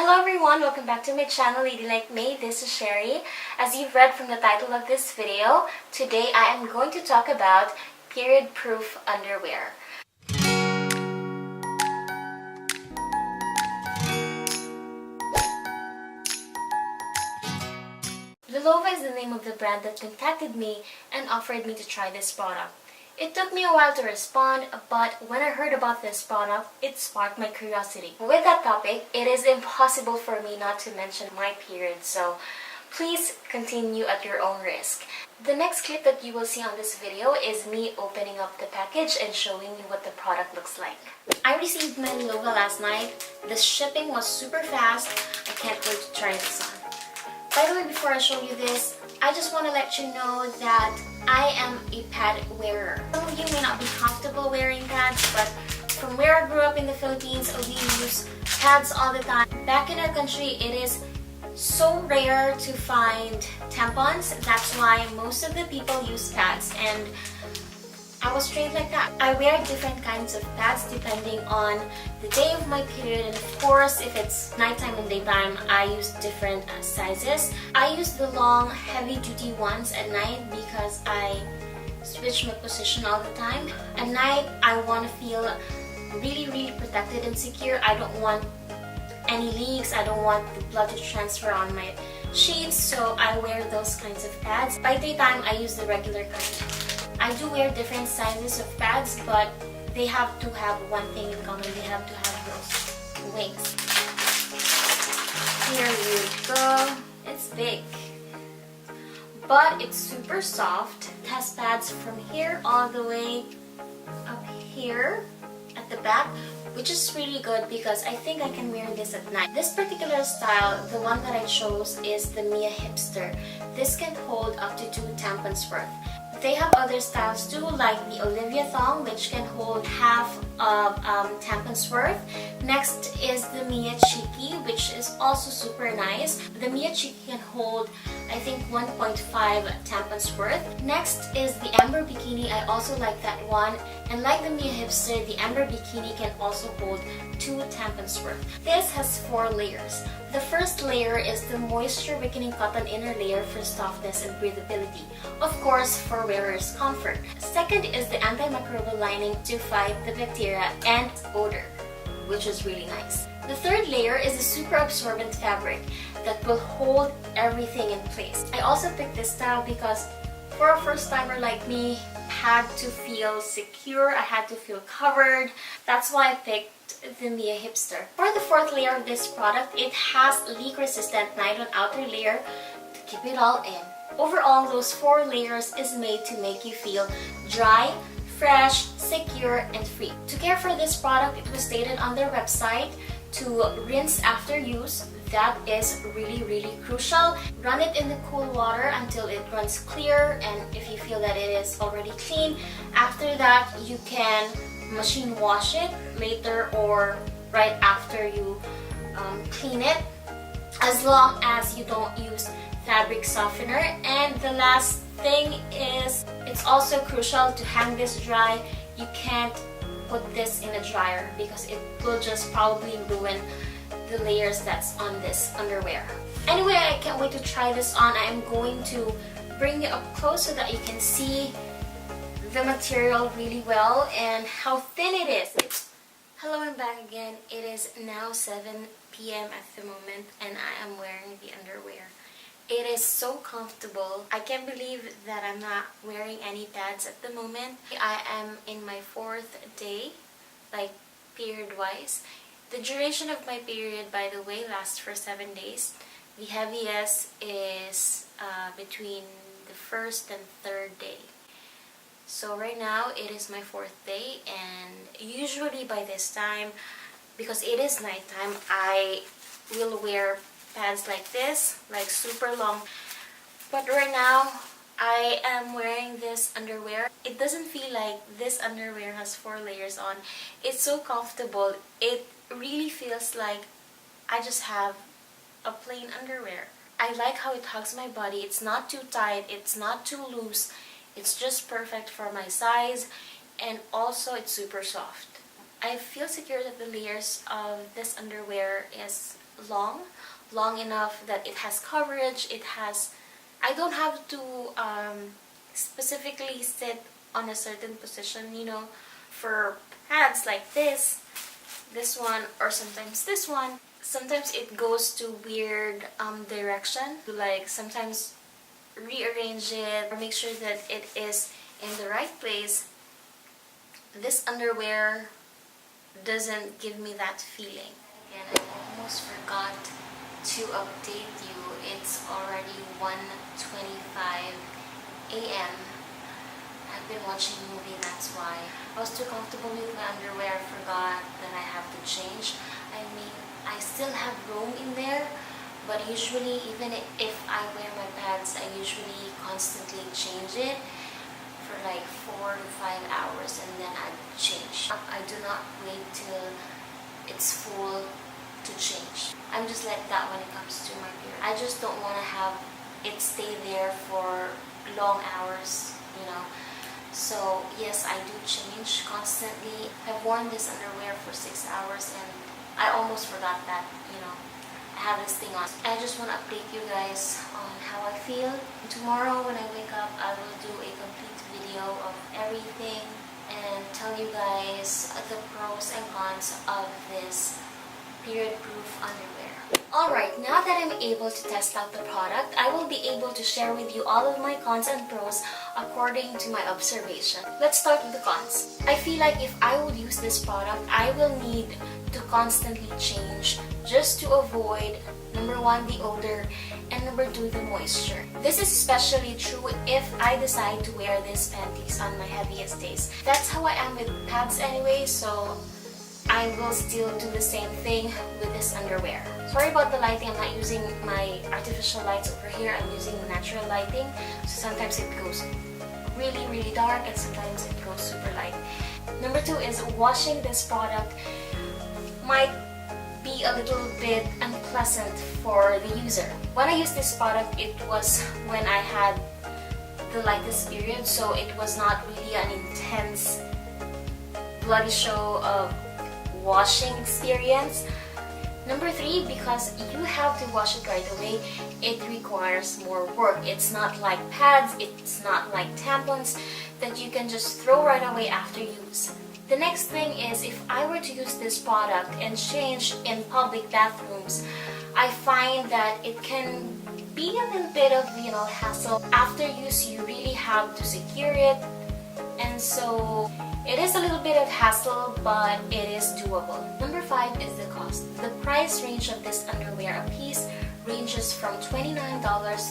Hello everyone, welcome back to my channel Lady Like Me. This is Sherry. As you've read from the title of this video, today I am going to talk about period-proof underwear. Lilova'S is the name of the brand that contacted me and offered me to try this product. It took me a while to respond, but when I heard about this product, it sparked my curiosity. With that topic, it is impossible for me not to mention my period, so please continue at your own risk. The next clip that you will see on this video is me opening up the package and showing you what the product looks like. I received my Lilova last night. The shipping was super fast. I can't wait to try this on. By the way, before I show you this, I just want to let you know that I am a pad wearer. Some of you may not be comfortable wearing pads, but from where I grew up in the Philippines, we use pads all the time. Back in our country, it is so rare to find tampons. That's why most of the people use pads, and I was trained like that. I wear different kinds of pads depending on the day of my period, and of course if it's nighttime and daytime, I use different sizes. I use the long heavy-duty ones at night because I switch my position all the time. At night, I want to feel really protected and secure. I don't want any leaks. I don't want the blood to transfer on my sheets, so I wear those kinds of pads. By daytime, I use the regular kind. I do wear different sizes of pads, but they have to have one thing in common. They have to have those wings. Here you go. It's big, but it's super soft. It has pads from here all the way up here at the back, which is really good because I think I can wear this at night. This particular style, the one that I chose, is the Mia Hipster. This can hold up to 2 tampons worth. They have other styles too, like the Olivia thong, which can hold half of tampons worth. Next is the Mia Cheeky, which is also super nice. The Mia Cheeky can hold, I think, 1.5 tampons worth. Next is the Amber Bikini. I also like that one. And like the Mia Hipster, the Amber Bikini can also hold 2 tampons worth. This has 4 layers. The first layer is the moisture-wicking cotton inner layer for softness and breathability. Of course, for wearer's comfort. Second is the anti-microbial lining to fight the bacteria and odor, which is really nice. The third layer is a super-absorbent fabric that will hold everything in place. I also picked this style because for a first-timer like me, I had to feel secure, I had to feel covered. That's why I picked the Mia Hipster. For the fourth layer of this product, it has leak-resistant nylon outer layer to keep it all in. Overall, those 4 layers is made to make you feel dry, fresh, secure, and free. To care for this product, it was stated on their website to rinse after use. That is really crucial. Run it in the cool water until it runs clear, and if you feel that it is already clean, after that you can machine wash it later or right after you clean it, as long as you don't use fabric softener. And the last thing is, it's also crucial to hang this dry. You can't put this in a dryer because it will just probably ruin the layers that's on this underwear. Anyway, I can't wait to try this on. I am going to bring it up close so that you can see the material really well and how thin it is. Hello, I'm back again. It is now 7 p.m. at the moment and I am wearing the underwear. It is so comfortable. I can't believe that I'm not wearing any pads at the moment. I am in my 4th day, like period-wise. The duration of my period, by the way, lasts for 7 days. The heaviest is between the 1st and 3rd day. So right now, it is my 4th day, and usually by this time, because it is nighttime, I will wear pads like this, like super long. But right now, I am wearing this underwear. It doesn't feel like this underwear has 4 layers on. It's so comfortable. It really feels like I just have a plain underwear. I like how it hugs my body. It's not too tight, it's not too loose. It's just perfect for my size, and also it's super soft. I feel secure that the layers of this underwear is long enough that it has coverage. I don't have to specifically sit on a certain position, you know, for pads like this one, or sometimes this one. Sometimes it goes to weird direction, to like sometimes rearrange it or make sure that it is in the right place. This underwear doesn't give me that feeling. And I almost forgot to update you. It's already 1:25 a.m. I've been watching a movie, that's why. I was too comfortable with my underwear, I forgot that I have to change. I mean, I still have room in there, but usually even if I wear my pads, I usually constantly change it for like 4 to 5 hours, and then I change. I do not wait till it's full to change. I'm just like that when it comes to my period. I just don't want to have it stay there for long hours, you know. So yes, I do change constantly. I've worn this underwear for 6 hours and I almost forgot that, you know, I have this thing on. I just want to update you guys on how I feel. Tomorrow when I wake up, I will do a complete video of everything and tell you guys the pros and cons of this period-proof underwear. Alright, now that I'm able to test out the product, I will be able to share with you all of my cons and pros according to my observation. Let's start with the cons. I feel like if I would use this product, I will need to constantly change just to avoid, number 1, the odor, and number 2, the moisture. This is especially true if I decide to wear these panties on my heaviest days. That's how I am with pads anyway, so I will still do the same thing with this underwear. Sorry about the lighting, I'm not using my artificial lights over here, I'm using natural lighting. So sometimes it goes really dark and sometimes it goes super light. Number 2 is washing this product might be a little bit unpleasant for the user. When I used this product, it was when I had the lightest period, so it was not really an intense bloody show of washing experience. Number 3, because you have to wash it right away, it requires more work. It's not like pads, it's not like tampons that you can just throw right away after use. The next thing is, if I were to use this product and change in public bathrooms, I find that it can be a little bit of, you know, hassle. After use, you really have to secure it, and so it is a little bit of hassle, but it is doable. Number 5 is the cost. The price range of this underwear a piece ranges from $29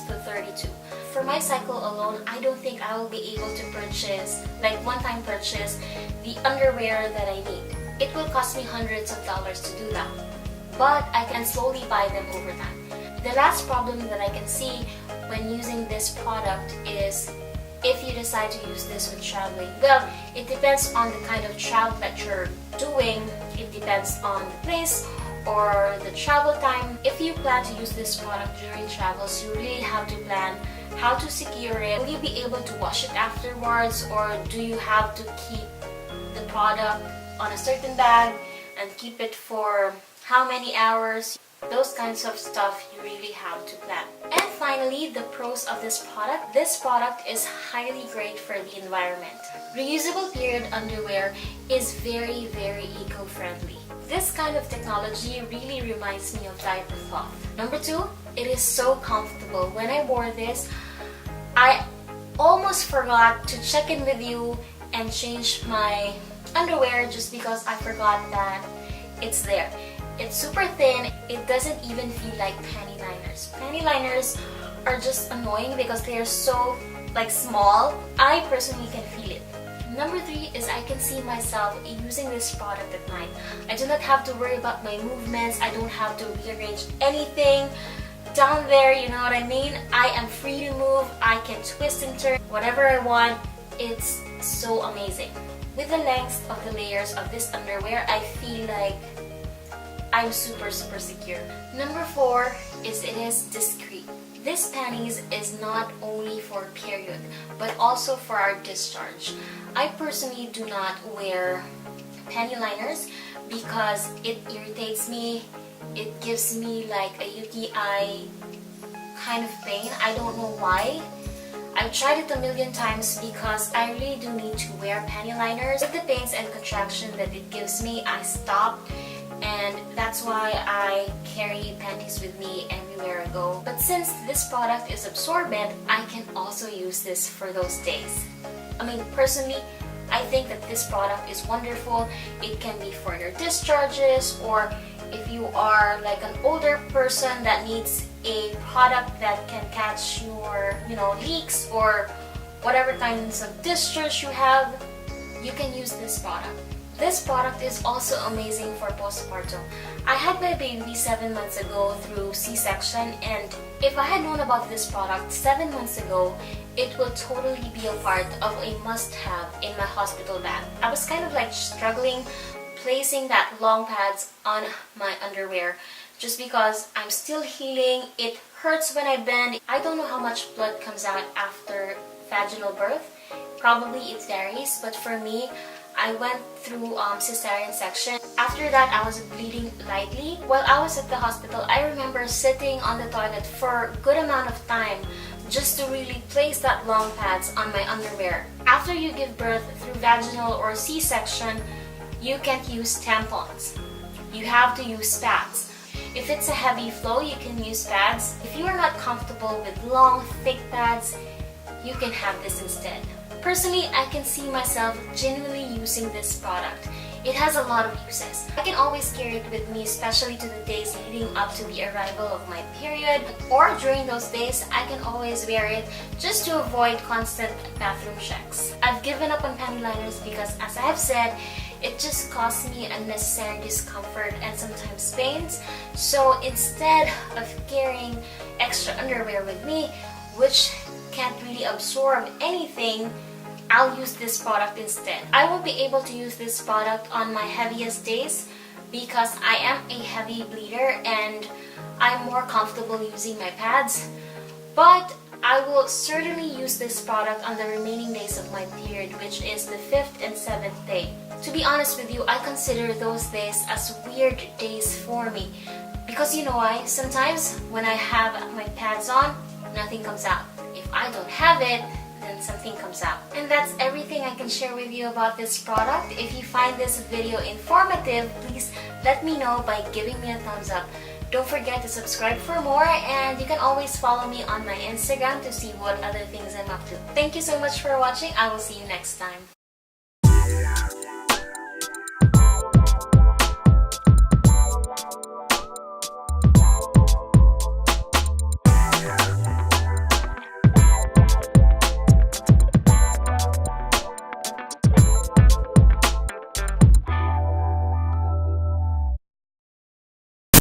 to $32. For my cycle alone, I don't think I will be able to purchase, like one-time purchase, the underwear that I need. It will cost me hundreds of dollars to do that, but I can slowly buy them over time. The last problem that I can see when using this product is if you decide to use this when traveling. Well, it depends on the kind of travel that you're doing. It depends on the place or the travel time. If you plan to use this product during travels, you really have to plan how to secure it. Will you be able to wash it afterwards, or do you have to keep the product on a certain bag and keep it for how many hours? Those kinds of stuff you really have to plan. And finally, the pros of this product. This product is highly great for the environment. Reusable period underwear is very eco-friendly. This kind of technology really reminds me of diaper cloth. Number 2, it is so comfortable. When I wore this, I almost forgot to check in with you and change my underwear just because I forgot that it's there. It's super thin. It doesn't even feel like panty liners. Panty liners are just annoying because they are so like small. I personally can feel it. Number 3 is I can see myself using this product at night. I do not have to worry about my movements. I don't have to rearrange anything down there, you know what I mean? I am free to move. I can twist and turn whatever I want. It's so amazing. With the length of the layers of this underwear, I feel like I'm super secure. Number 4 is it is discreet. This panties is not only for period, but also for our discharge. I personally do not wear panty liners because it irritates me it gives me like a UTI kind of pain. I don't know why. I've tried it a million times because I really do need to wear panty liners. With the pains and contraction that it gives me, I stop, and that's why I carry panties with me everywhere I go. But since this product is absorbent, I can also use this for those days. I mean, personally, I think that this product is wonderful. It can be for your discharges, or if you are like an older person that needs a product that can catch your, leaks or whatever kinds of discharge you have, you can use this product. This product is also amazing for postpartum. I had my baby 7 months ago through C-section, and if I had known about this product 7 months ago, it would totally be a part of a must-have in my hospital bag. I was kind of like struggling placing that long pads on my underwear just because I'm still healing. It hurts when I bend. I don't know how much blood comes out after vaginal birth. Probably it varies, but for me, I went through cesarean section. After that, I was bleeding lightly. While I was at the hospital, I remember sitting on the toilet for a good amount of time just to really place that long pads on my underwear. After you give birth through vaginal or C-section, you can't use tampons. You have to use pads. If it's a heavy flow, you can use pads. If you are not comfortable with long, thick pads, you can have this instead. Personally, I can see myself genuinely using this product. It has a lot of uses. I can always carry it with me, especially to the days leading up to the arrival of my period, or during those days, I can always wear it just to avoid constant bathroom checks. I've given up on panty liners because, as I have said, it just causes me unnecessary discomfort and sometimes pains. So instead of carrying extra underwear with me, which can't really absorb anything, I'll use this product instead. I will be able to use this product on my heaviest days because I am a heavy bleeder and I'm more comfortable using my pads. But I will certainly use this product on the remaining days of my period, which is the 5th and 7th day. To be honest with you, I consider those days as weird days for me. Because you know why? Sometimes when I have my pads on, nothing comes out. If I don't have it, then something comes out. And that's everything I can share with you about this product. If you find this video informative, please let me know by giving me a thumbs up. Don't forget to subscribe for more, and you can always follow me on my Instagram to see what other things I'm up to. Thank you so much for watching. I will see you next time.